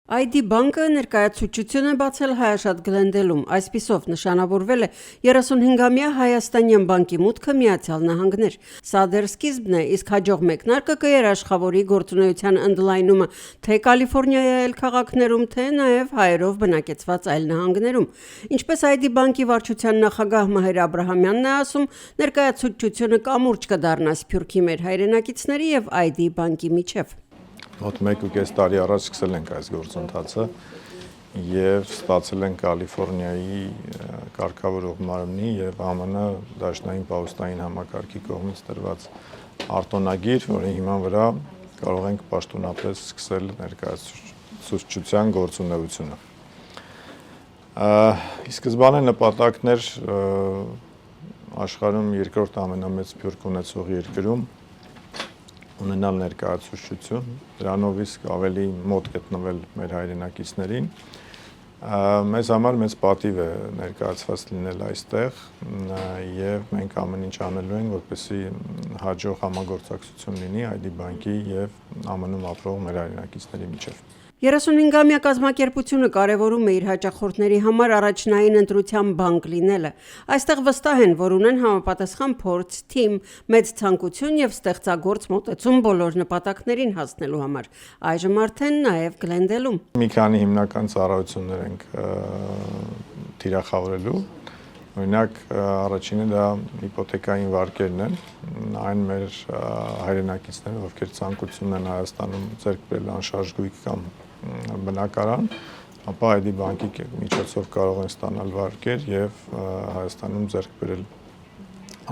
ID բանկը ներկայացուցիչություն է բացել Հայաշատ Գլենդելում, այսպիսով նշանավորվել է 35-ամյա Հայաստանյան բանկի մուտքը Միացյալ Նահանգներ։ Սա դեռ սկիզբն է, իսկ հաջող մեկնարկը կերաշխավորի գործունեության ընդլայնումը թե Կալիֆոռնիայի այլ քաղաքներում, թե նաև հայերով բնակեցված այլ նահանգներում։ Ինչպես ID բանկի վարչության նախագահ Մհեր Աբրահամյանն է ասում, ներկայացուցիչությունը կամուրջ կդառնա Սփյուռքի մեր հայրենակիցների եւ ID բանկի միջև։ Մոտ 1.5 տարի առաջ սկսել ենք այս գործընթացը եւ ստացել ենք Կալիֆոռնիայի կարգավորող մարմնի եւ ԱՄՆ դաշնային պահուստային համակարգի կողմից տրված արտոնագիր, որի հիման վրա կարող ենք պաշտոնապես սկսել ներկայացուցչության գործունեությունը։ Ի սկզբանե նպատակն էր աշխարհում երկրորդ ամենամեծ սփյուռք ունեցող երկրում ունենալ ներկայացուցչություն, դրանով իսկ ավելի մոտ գտնվել մեր հայրենակիցներին։ Մեզ համար մեծ պատիվ է ներկայացված լինել այստեղ եւ մենք ամեն ինչ անելու ենք, որպեսզի հաջող համագործակցություն լինի ID բանկի եւ ԱՄՆ-ում ապրող մեր հայրենակիցների միջեւ։ 35-ամյա կազմակերպությունը կարևորում է իր հաճախորդների համար առաջնային ընտրության բանկ լինելը։ Այստեղ վստահ են, որ ունեն համապատասխան փորձ, թիմ, մեծ ցանկություն եւ ստեղծագործ մոտեցում բոլոր նպատակներին հասնելու համար։ Այժմ արդեն նաեւ Գլենդելում։ Մի քանի հիմնական ծառայություններ ենք թիրախավորելու։ Օրինակ, առաջինը դա հիպոթեկային վարկերն են, այն մեր հայրենակիցները, ովքեր ցանկություն ունեն Հայաստանում ձեռք բերել անշարժ գույք կամ բնակարան, ապա ID բանկի միջոցով կարող են ստանալ վարկեր եւ Հայաստանում ձեռք բերել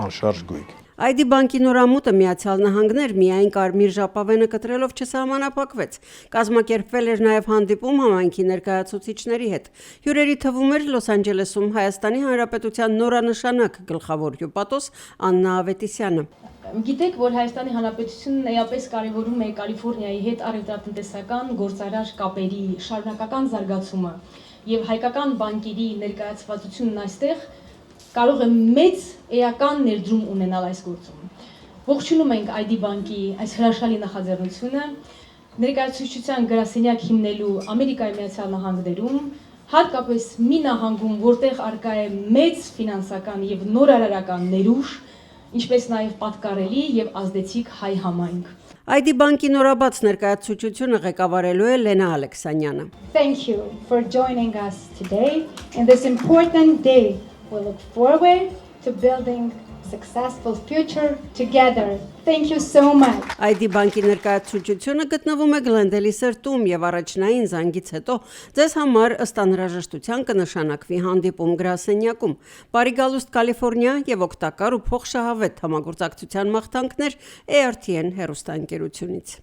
անշարժ գույք։ ID բանկի նորամուտը Միացյալ Նահանգներ միայն կարմիր ժապավենը կտրելով չսահմանափակվեց։ Կազմակերպվել էր նաև հանդիպում համայնքի ներկայացուցիչների հետ։ Հյուրերի թվում էր Լոս Անջելեսում Հայաստանի Հանրապետության նորանշանակ գլխավոր հյուպատոս Աննա Ավետիսյանը։ Գիտեք, որ Հայաստանի Հանրապետությունն էապես կարևորում է Կալիֆոռնիայի հետ առևտրատնտեսական գործարար կապերի շարունակական զարգացումը եւ հայկական բանկերի ներկայացվածությունն այստեղ կարող է մեծ էական ներդրում ունենալ այս գործում։ Ողջունում ենք ID բանկի այս հրաշալի նախաձեռնությունը ներկայացուցչության գրասենյակ հիմնելու Ամերիկայի Միացյալ Նահանգներում, հատկապես մի նահանգում, որտեղ արկա է մեծ ֆինանսական եւ նորարարական ներուժ, ինչպես նաև պատկառելի եւ ազդեցիկ հայ համայնք։ ID բանկի նորաբաց ներկայացուցչությունը ղեկավարելու է Լենա Ալեքսանյանը։ Thank you for joining us today in this important day. We look forward to building a successful future together. Thank you so much. ID բանկի ներկայացուցչությունը գտնվում է Գլենդելի սրտում եւ առաջնային զանգից հետո ձեզ համար ըստ անհրաժեշտության կնշանակվի հանդիպում գրասենյակում։ Բարի գալուստ Կալիֆոռնիա եւ օգտակար ու փոխշահավետ համագործակցության մաղթանքներ ARTN հեռուստաընկերությունից։